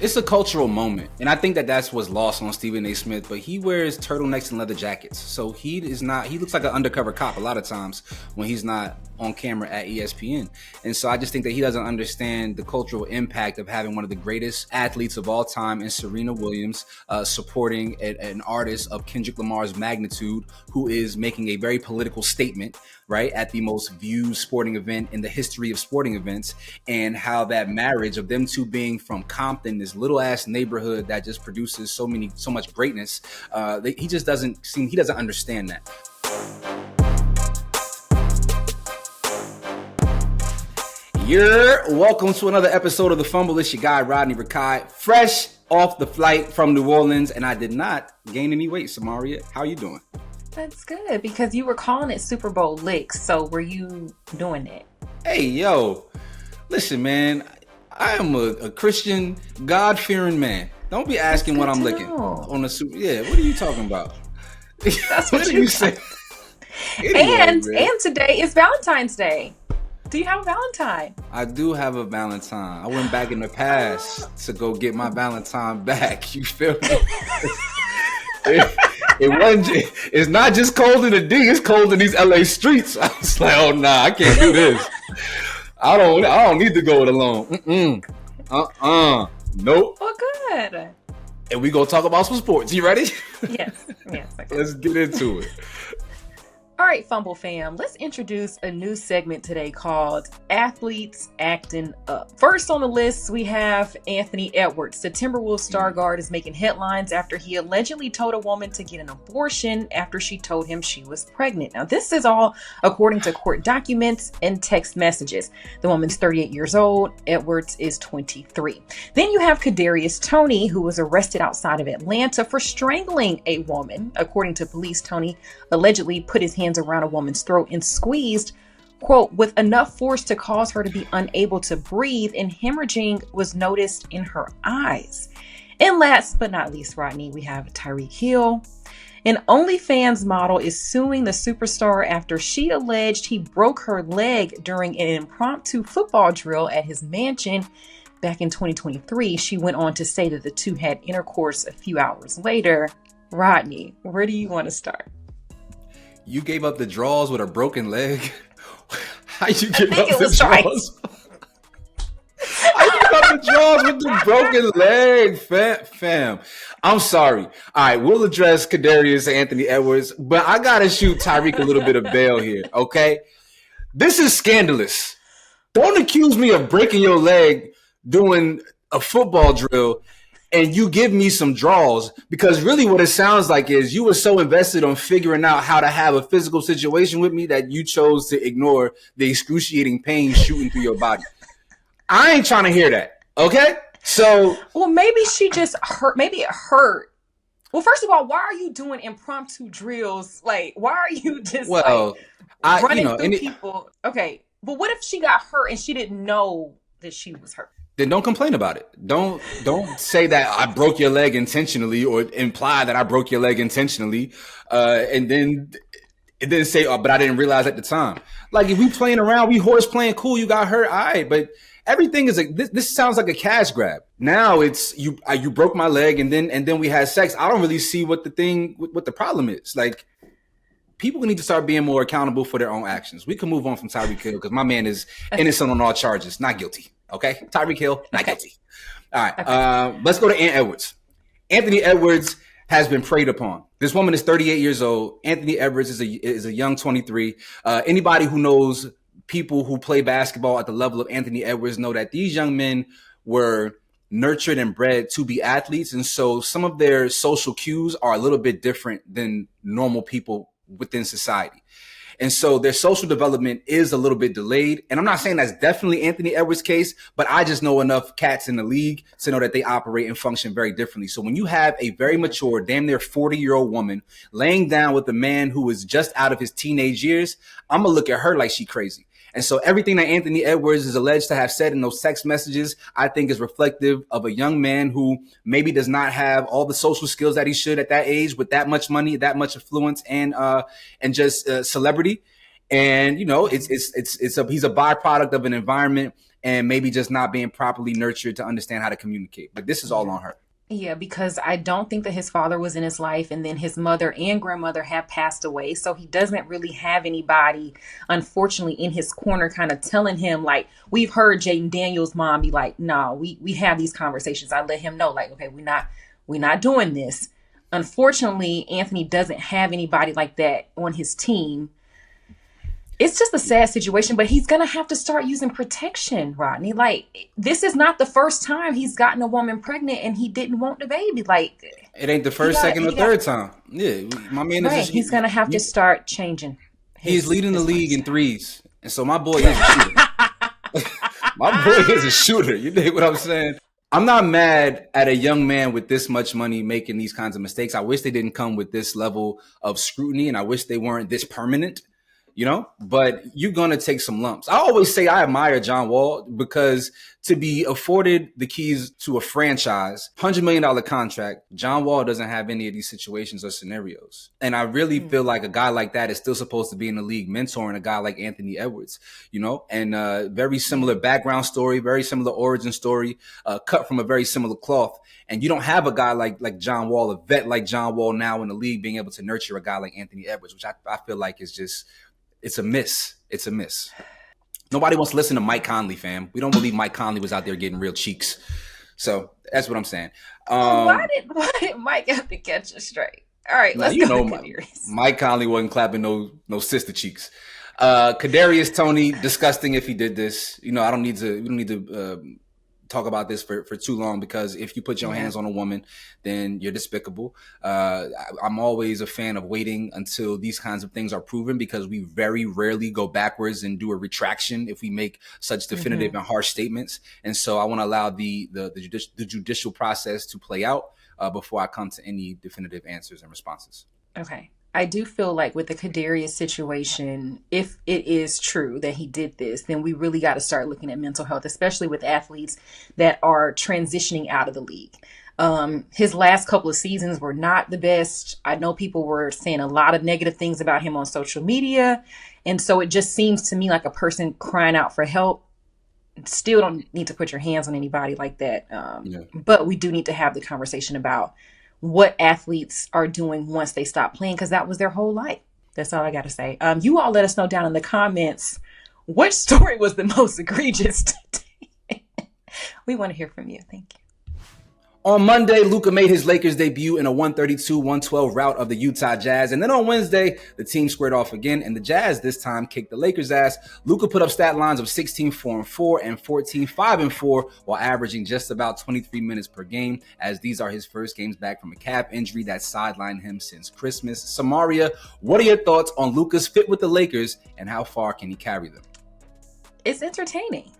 It's a cultural moment, and I think that that's what's lost on Stephen A. Smith. But he wears turtlenecks and leather jackets, so he is not. He looks like an undercover cop a lot of times when he's not on camera at ESPN. And so I just think that he doesn't understand the cultural impact of having one of the greatest athletes of all time in Serena Williams supporting an artist of Kendrick Lamar's magnitude, who is making a very political statement, right, at the most viewed sporting event in the history of sporting events, and how that marriage of them two being from Compton, this little ass neighborhood that just produces so much greatness, he doesn't understand that. Welcome to another episode of the Fumble. It's your guy Rodney Rikai, fresh off the flight from New Orleans, and I did not gain any weight. Samaria, how you doing? That's good, because you were calling it Super Bowl licks. So were you doing it? Hey, yo, listen, man. I am a Christian, God-fearing man. Don't be asking what I'm licking on the Super. Yeah, what are you talking about? That's what you say. Anyway, and today is Valentine's Day. Do you have a Valentine? I do have a Valentine. I went back in the past to go get my Valentine back. You feel me? It's not just cold in the D, it's cold in these LA streets. I was like, oh nah, I can't do this. I don't need to go it alone. Nope. Well, good. And we gonna talk about some sports. You ready? Yes. Okay. Let's get into it. All right, Fumble fam, let's introduce a new segment today called Athletes Acting Up. First on the list, we have Anthony Edwards. The Timberwolves star guard is making headlines after he allegedly told a woman to get an abortion after she told him she was pregnant. Now, this is all according to court documents and text messages. The woman's 38 years old. Edwards is 23. Then you have Kadarius Toney, who was arrested outside of Atlanta for strangling a woman. According to police, Toney allegedly put his hands around a woman's throat and squeezed, quote, with enough force to cause her to be unable to breathe, and hemorrhaging was noticed in her eyes. And last but not least, Rodney, we have Tyreek Hill. An OnlyFans model is suing the superstar after she alleged he broke her leg during an impromptu football drill at his mansion back in 2023. She went on to say that the two had intercourse a few hours later. Rodney, where do you want to start? You gave up the draws with a broken leg? How you give up the draws? How you give up the draws with the broken leg, fam? I'm sorry. All right, we'll address Kadarius Anthony Edwards, but I gotta shoot Tyreek a little bit of bail here, okay? This is scandalous. Don't accuse me of breaking your leg doing a football drill and you give me some draws, because really what it sounds like is you were so invested on figuring out how to have a physical situation with me that you chose to ignore the excruciating pain shooting through your body. I ain't trying to hear that, okay? So, well, maybe she just hurt. Maybe it hurt. Well, first of all, why are you doing impromptu drills? Like, why are you just running through people? Okay, but what if she got hurt and she didn't know that she was hurt? Then don't complain about it. Don't say that I broke your leg intentionally or imply that I broke your leg intentionally, and then say, oh, but I didn't realize at the time. Like, if we playing around, we horse playing, cool, you got hurt, all right, but everything is like this sounds like a cash grab. Now it's you broke my leg and then we had sex. I don't really see what the problem is. Like, people need to start being more accountable for their own actions. We can move on from Tyreek Hill because my man is innocent on all charges, not guilty. Okay, Tyreek Hill, not guilty. All right, okay. Let's go to Edwards. Anthony Edwards has been preyed upon. This woman is 38 years old. Anthony Edwards is a young 23. Anybody who knows people who play basketball at the level of Anthony Edwards know that these young men were nurtured and bred to be athletes, and so some of their social cues are a little bit different than normal people within society. And so their social development is a little bit delayed. And I'm not saying that's definitely Anthony Edwards' case, but I just know enough cats in the league to know that they operate and function very differently. So when you have a very mature, damn near 40-year-old woman laying down with a man who is just out of his teenage years, I'm going to look at her like she crazy. And so everything that Anthony Edwards is alleged to have said in those text messages, I think is reflective of a young man who maybe does not have all the social skills that he should at that age, with that much money, that much influence, and just celebrity. And, you know, he's a byproduct of an environment and maybe just not being properly nurtured to understand how to communicate. But this is all on her. Yeah, because I don't think that his father was in his life, and then his mother and grandmother have passed away. So he doesn't really have anybody, unfortunately, in his corner kind of telling him, like, we've heard Jaden Daniels' mom be like, no, we have these conversations. I let him know, like, okay, we're not doing this. Unfortunately, Anthony doesn't have anybody like that on his team. It's just a sad situation, but he's going to have to start using protection, Rodney. Like, this is not the first time he's gotten a woman pregnant and he didn't want the baby. Like, it ain't the first, second, or third time. Yeah, my man is just, he's going to have to start changing. He's leading the league in threes. And so my boy is a shooter. My boy is a shooter. You dig what I'm saying? I'm not mad at a young man with this much money making these kinds of mistakes. I wish they didn't come with this level of scrutiny, and I wish they weren't this permanent. But you're going to take some lumps. I always say I admire John Wall because to be afforded the keys to a franchise, $100 million contract, John Wall doesn't have any of these situations or scenarios. And I really feel like a guy like that is still supposed to be in the league mentoring a guy like Anthony Edwards, and very similar background story, very similar origin story, cut from a very similar cloth. And you don't have a guy like John Wall, a vet like John Wall now in the league being able to nurture a guy like Anthony Edwards, which I feel like is just... It's a miss. It's a miss. Nobody wants to listen to Mike Conley, fam. We don't believe Mike Conley was out there getting real cheeks. So that's what I'm saying. Why did Mike have to catch it straight? All right, let's go. Mike Conley wasn't clapping no sister cheeks. Kadarius Toney, disgusting if he did this. We don't need to talk about this for too long, because if you put your hands on a woman, then you're despicable. I'm always a fan of waiting until these kinds of things are proven, because we very rarely go backwards and do a retraction if we make such definitive and harsh statements. And so I want to allow the judicial process to play out before I come to any definitive answers and responses. Okay. I do feel like with the Kadarius situation, if it is true that he did this, then we really got to start looking at mental health, especially with athletes that are transitioning out of the league. His last couple of seasons were not the best. I know people were saying a lot of negative things about him on social media. And so it just seems to me like a person crying out for help. Still don't need to put your hands on anybody like that. But we do need to have the conversation about what athletes are doing once they stop playing, because that was their whole life. That's all I got to say. You all let us know down in the comments which story was the most egregious today. We want to hear from you. Thank you. On Monday, Luka made his Lakers debut in a 132-112 rout of the Utah Jazz. And then on Wednesday, the team squared off again, and the Jazz this time kicked the Lakers' ass. Luka put up stat lines of 16-4-4 and 14-5-4 while averaging just about 23 minutes per game, as these are his first games back from a calf injury that sidelined him since Christmas. Samaria, what are your thoughts on Luka's fit with the Lakers, and how far can he carry them? It's entertaining.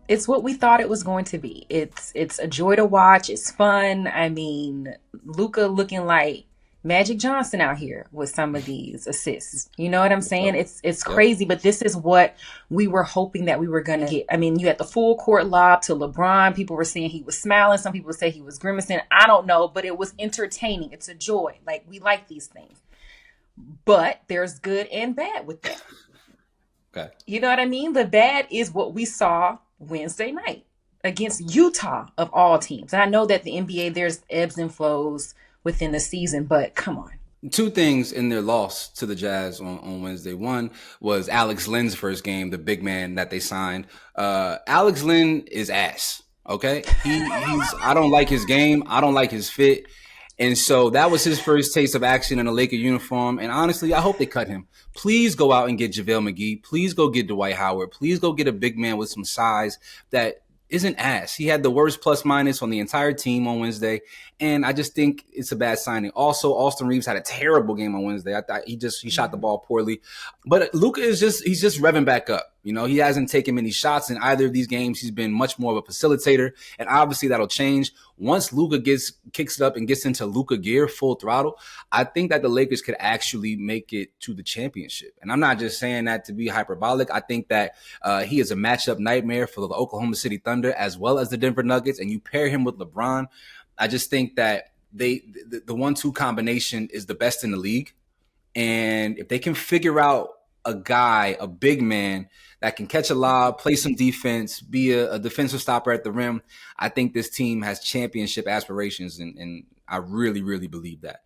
It's what we thought it was going to be. It's a joy to watch. It's fun. I mean, Luka looking like Magic Johnson out here with some of these assists. You know what I'm saying? It's crazy, but this is what we were hoping that we were going to get. I mean, you had the full court lob to LeBron. People were saying he was smiling. Some people say he was grimacing. I don't know, but it was entertaining. It's a joy. Like, we like these things. But there's good and bad with that. Okay. You know what I mean? The bad is what we saw Wednesday night against Utah of all teams. And I know that the NBA, there's ebbs and flows within the season, but come on. Two things in their loss to the Jazz on Wednesday. One was Alex Lynn's first game, the big man that they signed. Alex Lynn is ass. Okay. I don't like his game. I don't like his fit. And so that was his first taste of action in a Laker uniform. And honestly, I hope they cut him. Please go out and get JaVale McGee. Please go get Dwight Howard. Please go get a big man with some size that isn't ass. He had the worst plus minus on the entire team on Wednesday. And I just think it's a bad signing. Also, Austin Reeves had a terrible game on Wednesday. I thought he shot the ball poorly. But Luka he's just revving back up. You know, he hasn't taken many shots in either of these games. He's been much more of a facilitator. And obviously that'll change. Once Luka kicks it up and gets into Luka gear, full throttle, I think that the Lakers could actually make it to the championship. And I'm not just saying that to be hyperbolic. I think that he is a matchup nightmare for the Oklahoma City Thunder as well as the Denver Nuggets. And you pair him with LeBron, I just think that the 1-2 combination is the best in the league. And if they can figure out a guy, a big man that can catch a lob, play some defense, be a defensive stopper at the rim, I think this team has championship aspirations, and I really, really believe that.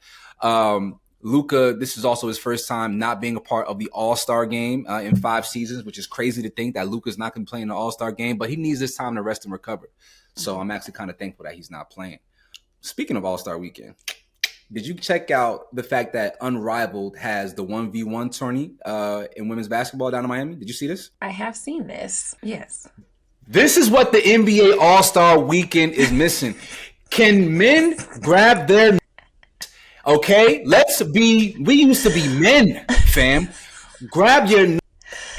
Luka, this is also his first time not being a part of the All-Star game in 5 seasons, which is crazy to think that Luka's not going to play in the All-Star game, but he needs this time to rest and recover. So I'm actually kind of thankful that he's not playing. Speaking of All-Star weekend, did you check out the fact that Unrivaled has the 1v1 tourney in women's basketball down in Miami? Did you see this? I have seen this. Yes. This is what the NBA All-Star weekend is missing. Can men grab their... Okay, we used to be men, fam. Grab your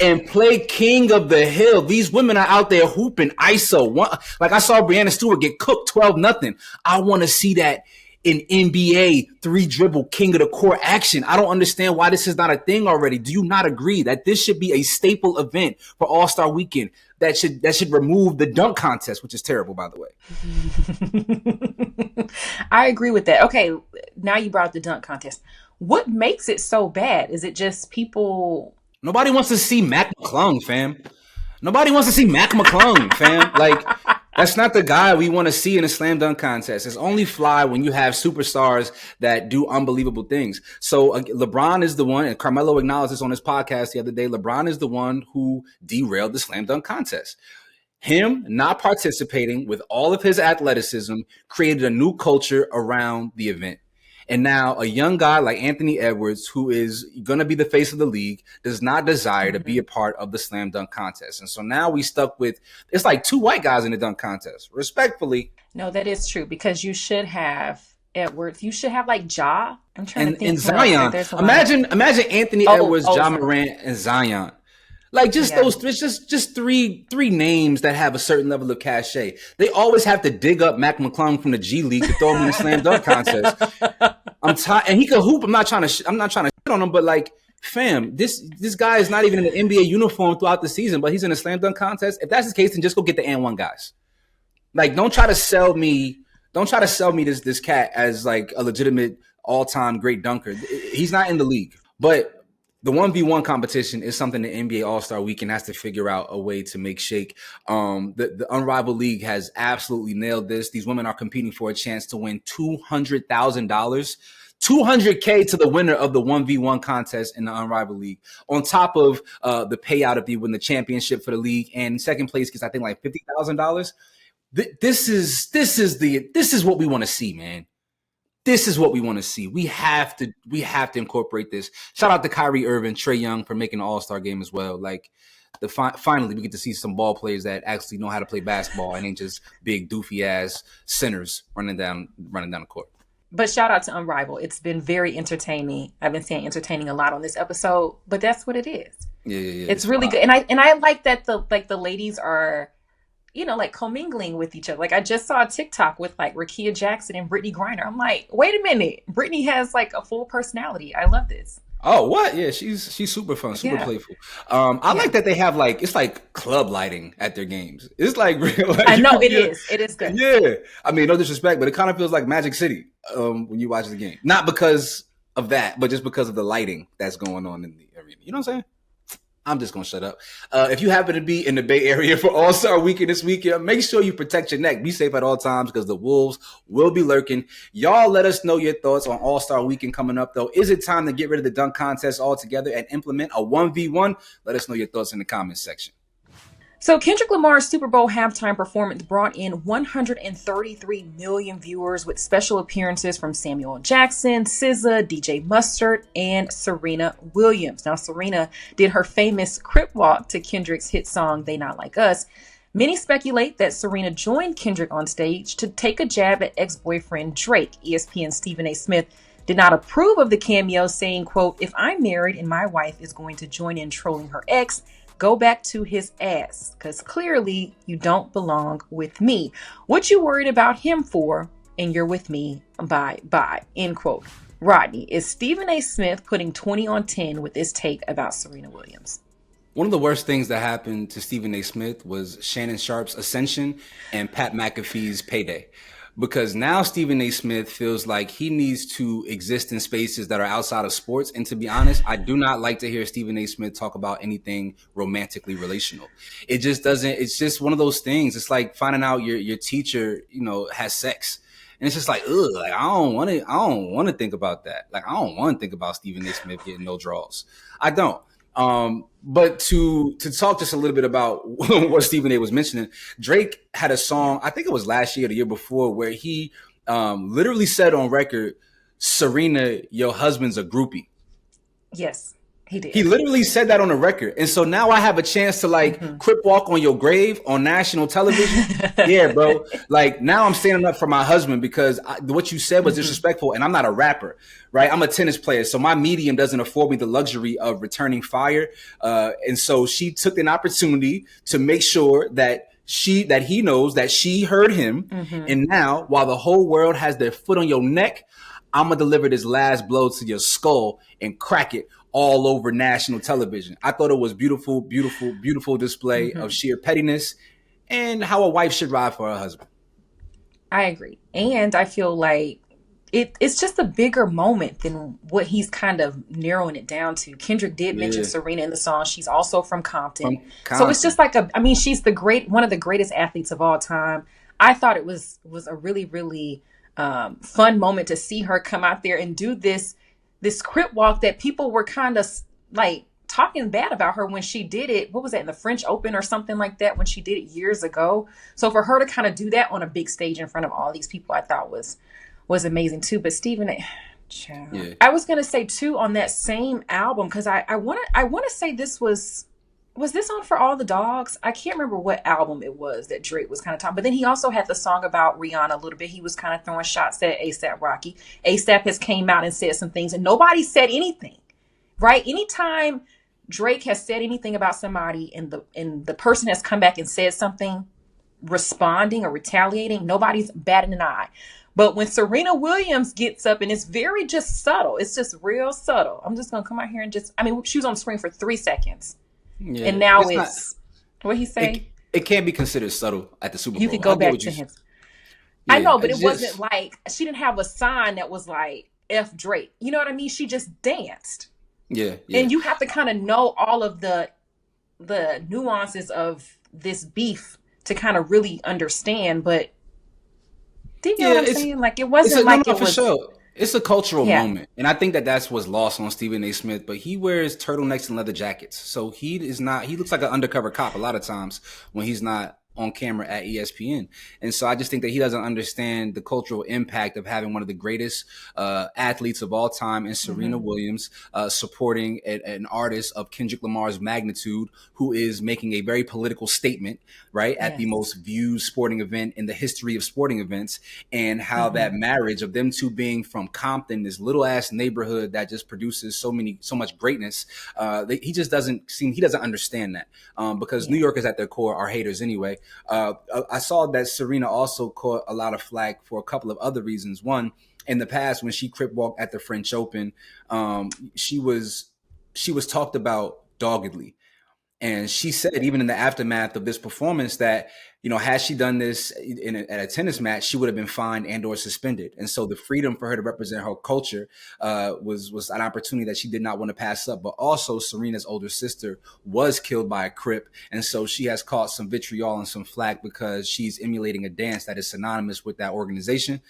and play king of the hill. These women are out there hooping ISO. Like I saw Breanna Stewart get cooked 12-0. I want to see that in NBA 3-dribble king of the court action. I don't understand why this is not a thing already. Do you not agree that this should be a staple event for All-Star Weekend? That should remove the dunk contest, which is terrible, by the way. I agree with that. Okay, now you brought up the dunk contest. What makes it so bad? Is it just people... Nobody wants to see Mac McClung, fam. Nobody wants to see Mac McClung, fam. Like, that's not the guy we want to see in a slam dunk contest. It's only fly when you have superstars that do unbelievable things. So LeBron is the one, and Carmelo acknowledged this on his podcast the other day. LeBron is the one who derailed the slam dunk contest. Him not participating with all of his athleticism created a new culture around the event. And now a young guy like Anthony Edwards, who is going to be the face of the league, does not desire to be a part of the slam dunk contest. And so now we stuck with, it's like 2 white guys in the dunk contest. Respectfully. No, that is true, because you should have Edwards. You should have like Ja. I'm trying to think. And Zion. Imagine Anthony Edwards, Ja Morant, and Zion. Like those, just three names that have a certain level of cachet. They always have to dig up Mac McClung from the G League to throw him in the slam dunk contest. I'm tired, and he can hoop. I'm not trying to shit on him, but like, fam, this guy is not even in an NBA uniform throughout the season, but he's in a slam dunk contest. If that's the case, then just go get the and one guys. Like, don't try to sell me this cat as like a legitimate all-time great dunker. He's not in the league, but. The 1v1 competition is something the NBA All-Star Weekend has to figure out a way to make shake. The Unrivaled League has absolutely nailed this. These women are competing for a chance to win $200,000, $200K to the winner of the 1v1 contest in the Unrivaled League, on top of the payout if you win the championship for the league, and second place gets I think like $50,000. This is what we want to see, man. This is what we want to see. We have to incorporate this. Shout out to Kyrie Irving, Trae Young for making the All-Star game as well. Like, finally we get to see some ball players that actually know how to play basketball and ain't just big doofy ass centers running down the court. But shout out to Unrivaled. It's been very entertaining. I've been saying entertaining a lot on this episode, but that's what it is. Yeah. It's really good, and I like that the ladies are, like commingling with each other. Like I just saw a TikTok with like Rakia Jackson and Brittany Griner. I'm like, wait a minute. Brittany has like a full personality. I love this. Oh, what? Yeah, she's super fun, super playful. I like that they have like, it's like club lighting at their games. It's like real. Like, I know it is. It is good. Yeah. I mean, no disrespect, but it kind of feels like Magic City when you watch the game. Not because of that, but just because of the lighting that's going on in the arena. You know what I'm saying? I'm just going to shut up. If you happen to be in the Bay Area for All-Star Weekend this weekend, make sure you protect your neck. Be safe at all times because the wolves will be lurking. Y'all let us know your thoughts on All-Star Weekend coming up, though. Is it time to get rid of the dunk contest altogether and implement a 1v1? Let us know your thoughts in the comments section. So Kendrick Lamar's Super Bowl halftime performance brought in 133 million viewers with special appearances from Samuel Jackson, SZA, DJ Mustard, and Serena Williams. Now, Serena did her famous Crip Walk to Kendrick's hit song, They Not Like Us. Many speculate that Serena joined Kendrick on stage to take a jab at ex-boyfriend Drake. ESPN's Stephen A. Smith did not approve of the cameo, saying, quote, "If I'm married and my wife is going to join in trolling her ex, go back to his ass, because clearly you don't belong with me. What you worried about him for? And you're with me. Bye. End quote. Rodney, is Stephen A. Smith putting 20 on 10 with this take about Serena Williams? One of the worst things that happened to Stephen A. Smith was Shannon Sharp's ascension and Pat McAfee's payday. because now Stephen A. Smith feels like he needs to exist in spaces that are outside of sports. And to be honest, I do not like to hear Stephen A. Smith talk about anything romantically relational. It just doesn't, it's just one of those things. It's like finding out your teacher, has sex. And it's just like, ugh, like I don't want to think about that. Like, I don't want to think about Stephen A. Smith getting no draws. I don't. But to talk just a little bit about what Stephen A. was mentioning, Drake had a song, I think it was last year or the year before, where he literally said on record, Serena, your husband's a groupie. Yes, he did. He literally said that on the record. And so now I have a chance to crip walk on your grave on national television. Yeah, bro. Like now I'm standing up for my husband because what you said was disrespectful, and I'm not a rapper, right? I'm a tennis player. So my medium doesn't afford me the luxury of returning fire. And so she took an opportunity to make sure that he knows that she heard him. And now while the whole world has their foot on your neck, I'm going to deliver this last blow to your skull and crack it all over national television. I thought it was beautiful, beautiful, beautiful display of sheer pettiness and how a wife should ride for her husband. I agree. And I feel like it's just a bigger moment than what he's kind of narrowing it down to. Kendrick did mention Serena in the song. She's also from Compton. So it's just like she's one of the greatest athletes of all time. I thought it was a really, really fun moment to see her come out there and do this crip walk that people were kind of like talking bad about her when she did it. What was that, in the French Open or something like that, when she did it years ago? So for her to kind of do that on a big stage in front of all these people, I thought was amazing too. But Stephen, I was gonna say too, on that same album, because I want to say this was this on For All the Dogs? I can't remember what album it was that Drake was kind of talking. But then he also had the song about Rihanna a little bit. He was kind of throwing shots at A$AP Rocky. A$AP has came out and said some things, and nobody said anything, right? Anytime Drake has said anything about somebody, and the person has come back and said something, responding or retaliating, nobody's batting an eye. But when Serena Williams gets up, and it's very just subtle, it's just real subtle. I'm just gonna come out here and she was on the screen for 3 seconds. Yeah, and now it's what he say? It can't be considered subtle at the Super Bowl. You could go back to him. Yeah, I know, but it wasn't like she didn't have a sign that was like F Drake. You know what I mean? She just danced. Yeah. And you have to kind of know all of the nuances of this beef to kind of really understand. But do you know what I'm saying? Like it wasn't like it was. Sure. It's a cultural moment. And I think that's what's lost on Stephen A. Smith, but he wears turtlenecks and leather jackets. So he looks like an undercover cop a lot of times when he's not on camera at ESPN. And so I just think that he doesn't understand the cultural impact of having one of the greatest athletes of all time in Serena Williams, supporting an artist of Kendrick Lamar's magnitude, who is making a very political statement, right, at the most viewed sporting event in the history of sporting events, and how that marriage of them two being from Compton, this little ass neighborhood that just produces so much greatness, he doesn't understand that, because New Yorkers at their core are haters anyway. I saw that Serena also caught a lot of flack for a couple of other reasons. One, in the past, when she crip walked at the French Open, she was talked about doggedly. And she said, even in the aftermath of this performance, that, had she done this at a tennis match, she would have been fined and or suspended. And so the freedom for her to represent her culture was an opportunity that she did not want to pass up. But also, Serena's older sister was killed by a Crip. And so she has caught some vitriol and some flack because she's emulating a dance that is synonymous with that organization.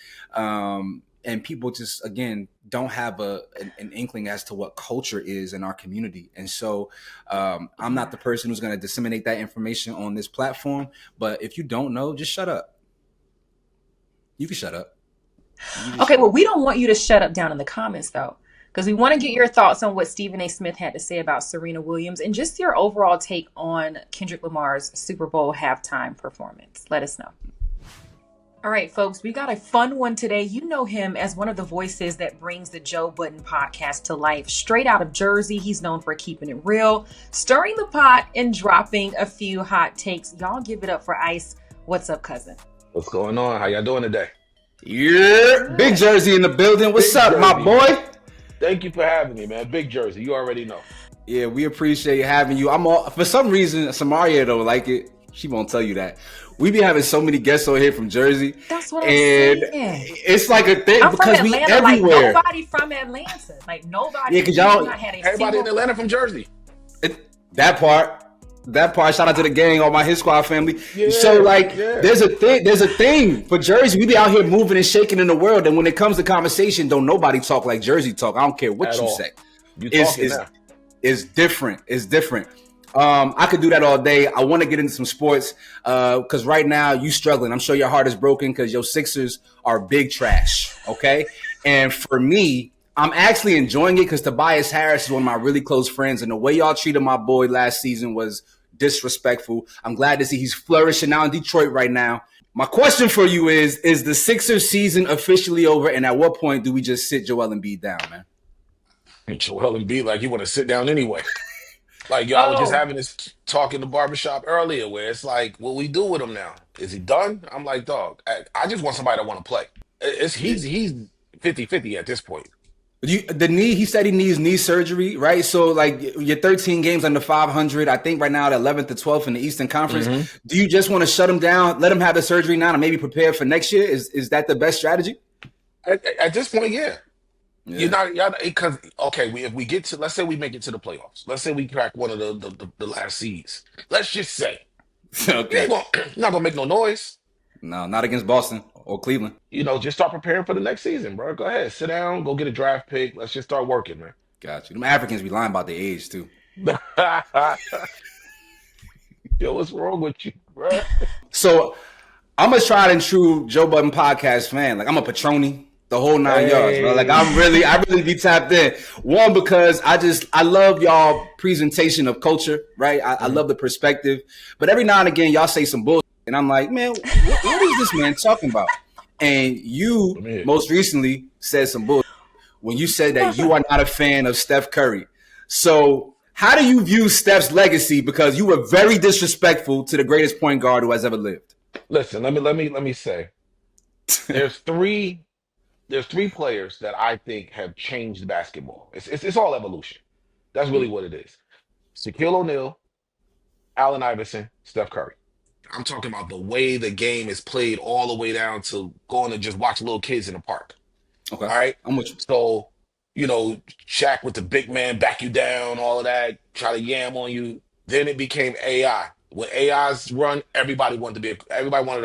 And people just, again, don't have an inkling as to what culture is in our community. And so I'm not the person who's going to disseminate that information on this platform. But if you don't know, just shut up. You can shut up. Okay, well, we don't want you to shut up down in the comments, though, because we want to get your thoughts on what Stephen A. Smith had to say about Serena Williams and just your overall take on Kendrick Lamar's Super Bowl halftime performance. Let us know. All right, folks, we got a fun one today. You know him as one of the voices that brings the Joe Budden podcast to life. Straight out of Jersey, he's known for keeping it real, stirring the pot, and dropping a few hot takes. Y'all give it up for Ice. What's up, cousin? What's going on? How y'all doing today? Yeah, Big Jersey in the building. What's up, my boy? Thank you for having me, man. Big Jersey, you already know. Yeah, we appreciate having you. For some reason, Samaria don't like it. She won't tell you that. We be having so many guests on here from Jersey. That's what I'm and saying. It's like a thing I'm because from we Atlanta. everywhere. Like nobody from Atlanta. Like nobody. Yeah, because y'all, not had a Everybody in single- Atlanta from Jersey. that part. Shout out to the gang, all my Hit Squad family. Yeah, So like, yeah. there's a thing for Jersey. We be out here moving and shaking in the world, and when it comes to conversation, don't nobody talk like Jersey talk. I don't care what At you all. say. You talking now. It's different. It's different. I could do that all day. I want to get into some sports because right now you struggling. I'm sure your heart is broken because your Sixers are big trash. Okay, and for me, I'm actually enjoying it because Tobias Harris is one of my really close friends, and the way y'all treated my boy last season was disrespectful. I'm glad to see he's flourishing now in Detroit right now. My question for you is the Sixers season officially over, and at what point do we just sit Joel Embiid down, man? And Joel Embiid, like, you want to sit down anyway. Like, y'all was just having this talk in the barbershop earlier where it's like, what we do with him now? Is he done? I'm like, dog, I just want somebody that want to play. He's 50-50 at this point. The knee, he said he needs knee surgery, right? So, like, you're 13 games under 500. I think right now at 11th to 12th in the Eastern Conference. Mm-hmm. Do you just want to shut him down, let him have the surgery now, and maybe prepare for next year? Is that the best strategy? At this point, yeah. You're not because if we get to, let's say we make it to the playoffs. Let's say we crack one of the last seeds. Let's just say, okay, you're not gonna make no noise. No, not against Boston or Cleveland. Just start preparing for the next season, bro. Go ahead, sit down, go get a draft pick. Let's just start working, man. Got you. Them Africans be lying about their age too. Yo, what's wrong with you, bro? So I'm a tried and true Joe Budden podcast fan. Like, I'm a Patroni. The whole 9 yards, bro. Like, I really be tapped in. One, because I love y'all presentation of culture, right? I love the perspective. But every now and again, y'all say some bullshit. And I'm like, man, what is this man talking about? And you most recently said some bullshit when you said that you are not a fan of Steph Curry. So how do you view Steph's legacy? Because you were very disrespectful to the greatest point guard who has ever lived. Listen, let me say, there's three players that I think have changed basketball. It's all evolution. That's really what it is. Shaquille O'Neal, Allen Iverson, Steph Curry. I'm talking about the way the game is played all the way down to going to just watch little kids in the park. Okay. All right? I'm with you. So, Shaq with the big man, back you down, all of that, try to yam on you. Then it became AI. When AI's run, everybody wanted a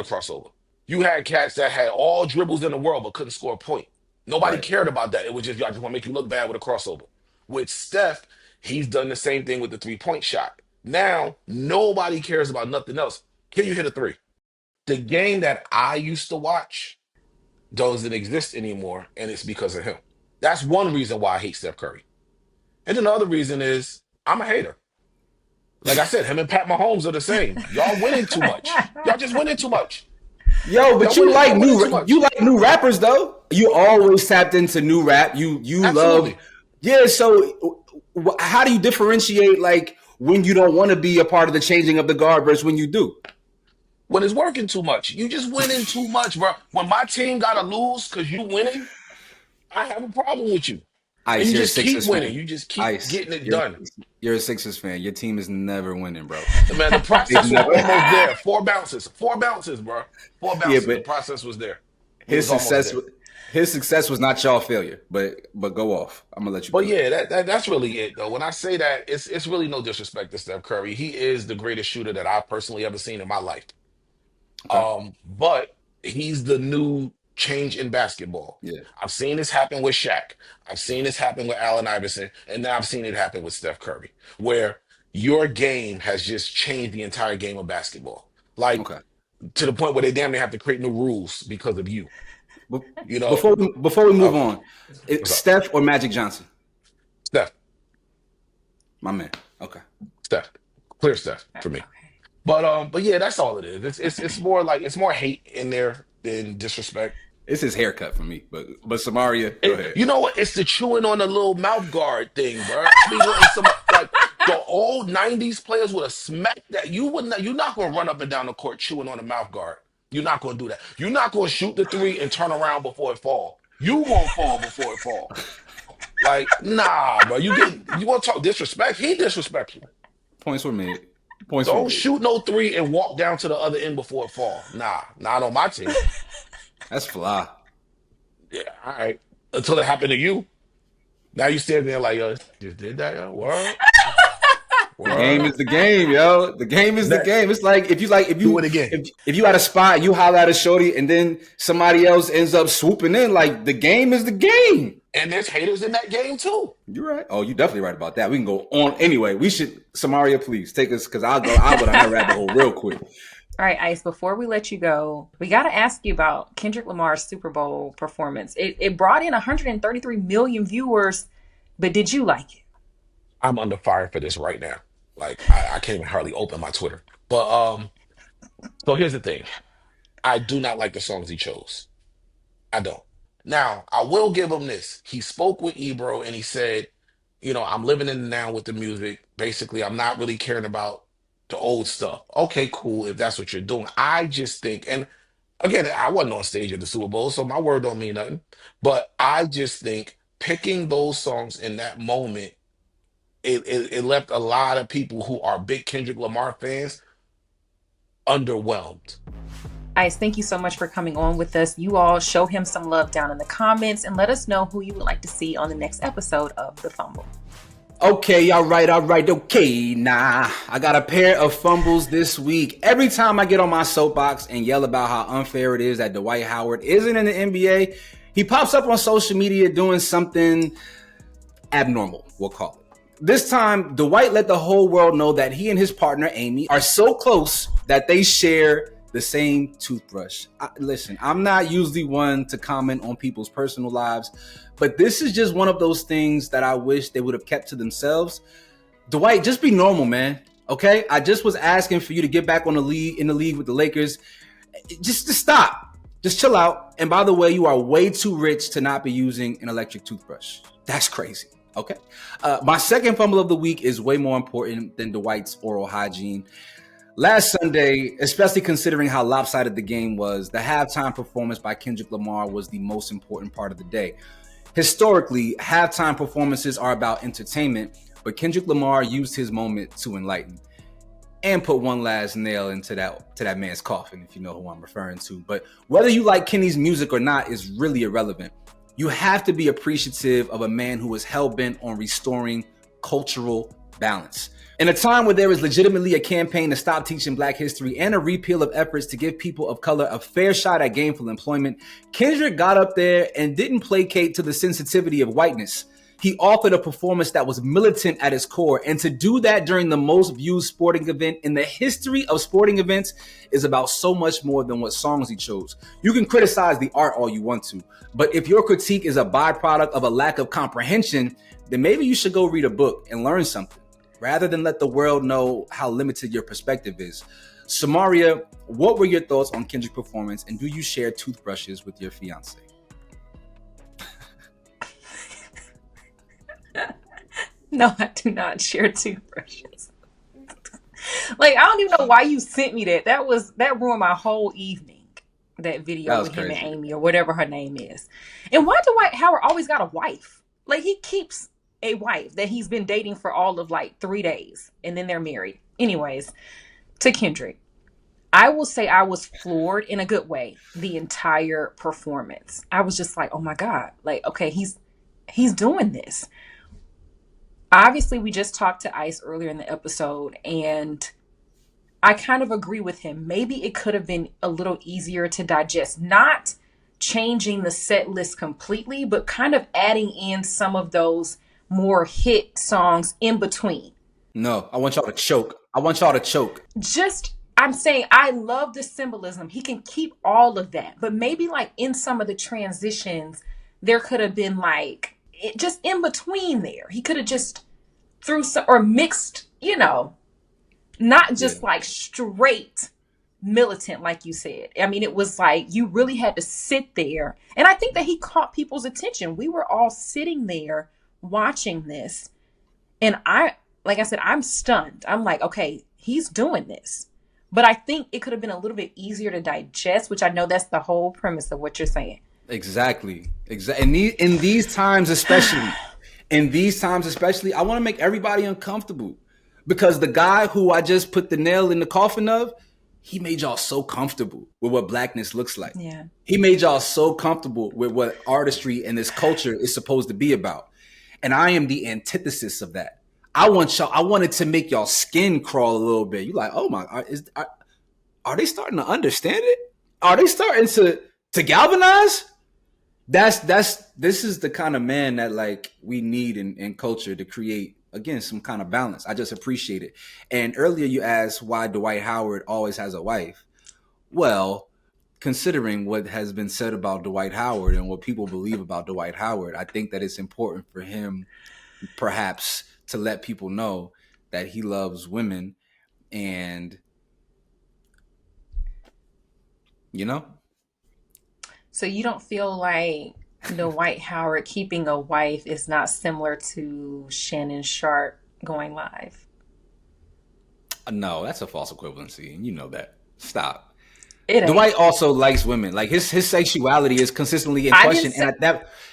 crossover. You had cats that had all dribbles in the world but couldn't score a point. Nobody cared about that. It was just, I just want to make you look bad with a crossover. With Steph, he's done the same thing with the three-point shot. Now, nobody cares about nothing else. Can you hit a three? The game that I used to watch doesn't exist anymore, and it's because of him. That's one reason why I hate Steph Curry. And then the other reason is I'm a hater. Like I said, him and Pat Mahomes are the same. Y'all winning too much. Y'all just winning too much. Yo, but you like new rappers though. You always tapped into new rap. You love, yeah. So how do you differentiate like when you don't want to be a part of the changing of the guard versus when you do? When it's working too much, you just winning too much, bro. When my team gotta lose because you winning, I have a problem with you. Ice, and you you're just a keep Sixers winning. fan. You just keep Ice, getting it done. You're a Sixers fan. Your team is never winning, bro. Man, the process was almost there. Four bounces, bro. Four bounces. Yeah, but the process was there. His success was not y'all failure. But go off. I'm gonna let you. But yeah, that's really it though. When I say that, it's really no disrespect to Steph Curry. He is the greatest shooter that I've personally ever seen in my life. Okay. But he's the new change in basketball. Yeah. I've seen this happen with Shaq. I've seen this happen with Allen Iverson, and now I've seen it happen with Steph Curry, where your game has just changed the entire game of basketball. Like to the point where they damn near have to create new rules because of you. Before we move on, Steph or Magic Johnson? Steph. My man. Okay. Steph. Clear Steph for me. But yeah, that's all it is. It's more hate in there than disrespect. It's his haircut for me, but Samaria, go ahead. You know what? It's the chewing on the little mouth guard thing, bro. Like the old '90s players would have smacked that. You're not gonna run up and down the court chewing on the mouth guard. You're not gonna do that. You're not gonna shoot the three and turn around before it fall. You won't fall before it fall. Like, nah, bro. You want to talk disrespect? He disrespectful. Points were made. Points for Don't you. shoot no three and walk down to the other end before it fall. Nah, not on my team. That's fly. Yeah, all right. Until it happened to you. Now you stand there like, yo, just did that, yo. Word, The game word. is the game, yo. The game is the That, game. It's like if do it again. if you at a spot, you holler at a shorty, and then somebody else ends up swooping in. Like the game is the game. And there's haters in that game too. You're right. Oh, you're definitely right about that. We can go on anyway. We should, Samaria, please take us because I'll go down that rabbit hole real quick. All right, Ice, before we let you go, we got to ask you about Kendrick Lamar's Super Bowl performance. It brought in 133 million viewers, but did you like it? I'm under fire for this right now. Like I can't even hardly open my Twitter. But so here's the thing. I do not like the songs he chose. I don't. Now, I will give him this. He spoke with Ebro and he said, I'm living in the now with the music. Basically, I'm not really caring about the old stuff. Okay, cool, if that's what you're doing. I just think, and again, I wasn't on stage at the Super Bowl, so my word don't mean nothing. But I just think picking those songs in that moment, it left a lot of people who are big Kendrick Lamar fans underwhelmed. Ice, thank you so much for coming on with us. You all show him some love down in the comments and let us know who you would like to see on the next episode of The Fumble. Okay, all right, okay. Nah, I got a pair of fumbles this week. Every time I get on my soapbox and yell about how unfair it is that Dwight Howard isn't in the NBA, he pops up on social media doing something abnormal, we'll call it. This time, Dwight let the whole world know that he and his partner, Amy, are so close that they share the same toothbrush. Listen, I'm not usually one to comment on people's personal lives, but this is just one of those things that I wish they would have kept to themselves. Dwight, just be normal, man. Okay? I just was asking for you to get back in the league with the Lakers. Just stop. Just chill out. And by the way, you are way too rich to not be using an electric toothbrush. That's crazy. Okay? My second fumble of the week is way more important than Dwight's oral hygiene. Last Sunday, especially considering how lopsided the game was, the halftime performance by Kendrick Lamar was the most important part of the day. Historically, halftime performances are about entertainment, but Kendrick Lamar used his moment to enlighten and put one last nail into that man's coffin, if you know who I'm referring to. But whether you like Kenny's music or not is really irrelevant. You have to be appreciative of a man who is hell-bent on restoring cultural balance. In a time where there is legitimately a campaign to stop teaching Black history and a repeal of efforts to give people of color a fair shot at gainful employment, Kendrick got up there and didn't placate to the sensitivity of whiteness. He offered a performance that was militant at its core, and to do that during the most viewed sporting event in the history of sporting events is about so much more than what songs he chose. You can criticize the art all you want to, but if your critique is a byproduct of a lack of comprehension, then maybe you should go read a book and learn something, rather than let the world know how limited your perspective is. Samaria, what were your thoughts on Kendrick's performance, and do you share toothbrushes with your fiance? No, I do not share toothbrushes. Like, I don't even know why you sent me that. That ruined my whole evening. That video with him and Amy or whatever her name is. And why Dwight Howard always got a wife? Like, he keeps a wife that he's been dating for all of like 3 days, and then they're married. Anyways, to Kendrick, I will say I was floored in a good way the entire performance. I was just like, oh my God, like, okay, he's doing this. Obviously, we just talked to Ice earlier in the episode, and I kind of agree with him. Maybe it could have been a little easier to digest, not changing the set list completely, but kind of adding in some of those more hit songs in between. No, I want y'all to choke. Just, I'm saying, I love the symbolism. He can keep all of that, but maybe like in some of the transitions, there could have been like, just in between there. He could have just threw some, or mixed, not just like straight militant, like you said. I mean, it was like you really had to sit there. And I think that he caught people's attention. We were all sitting there watching this. And like I said, I'm stunned. I'm like, okay, he's doing this. But I think it could have been a little bit easier to digest, which I know that's the whole premise of what you're saying. Exactly. In these times especially, I want to make everybody uncomfortable Because the guy who I just put the nail in the coffin of, he made y'all so comfortable with what blackness looks like. Yeah. He made y'all so comfortable with what artistry and this culture is supposed to be about. And I am the antithesis of that. I wanted to make y'all skin crawl a little bit. You're like, oh my, are they starting to understand it? Are they starting to galvanize? This is the kind of man that like we need in culture to create, again, some kind of balance. I just appreciate it. And earlier you asked why Dwight Howard always has a wife. Well, considering what has been said about Dwight Howard and what people believe about Dwight Howard, I think that it's important for him perhaps to let people know that he loves women and, you know. So you don't feel like Dwight Howard keeping a wife is not similar to Shannon Sharp going live? No, that's a false equivalency, and you know that. Stop. It ain't. Dwight also likes women. Like his sexuality is consistently in question, and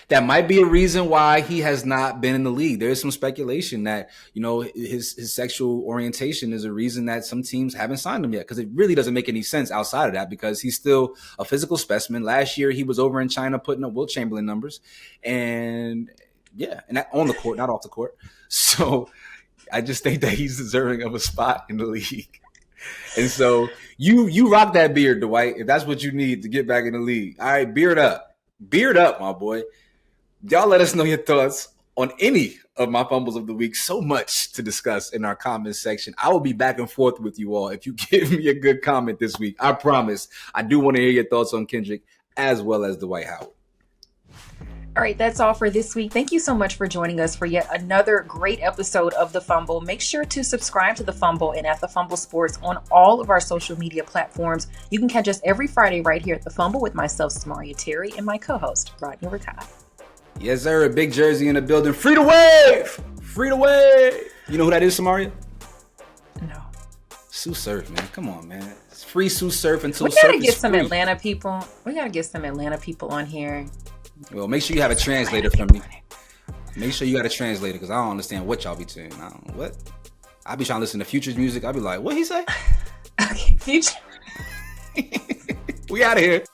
that might be a reason why he has not been in the league. There is some speculation that, you know, his sexual orientation is a reason that some teams haven't signed him yet, because it really doesn't make any sense outside of that, because he's still a physical specimen. Last year he was over in China putting up Wilt Chamberlain numbers, and yeah, and that on the court, not off the court. So I just think that he's deserving of a spot in the league. And so you rock that beard, Dwight, if that's what you need to get back in the league. All right, beard up, my boy. Y'all let us know your thoughts on any of my fumbles of the week. So much to discuss in our comments section. I will be back and forth with you all if you give me a good comment this week. I promise. I do want to hear your thoughts on Kendrick as well as Dwight Howard. All right, that's all for this week. Thank you so much for joining us for yet another great episode of The Fumble. Make sure to subscribe to The Fumble and at The Fumble Sports on all of our social media platforms. You can catch us every Friday right here at The Fumble with myself, Samaria Terry, and my co-host, Rodney Rikai. Yes, sir. Big Jersey in the building. Free to wave! Free to wave! You know who that is, Samaria? No. Sue Surf, man. Come on, man. It's free Sue Surf until we gotta surf get is some free. Atlanta people. We gotta get some Atlanta people on here. Well, make sure you have a translator for me. Make sure you got a translator, because I don't understand what y'all be saying. I don't know what. I be trying to listen to Future's music. I be like, what he say? Okay, Future. We out of here.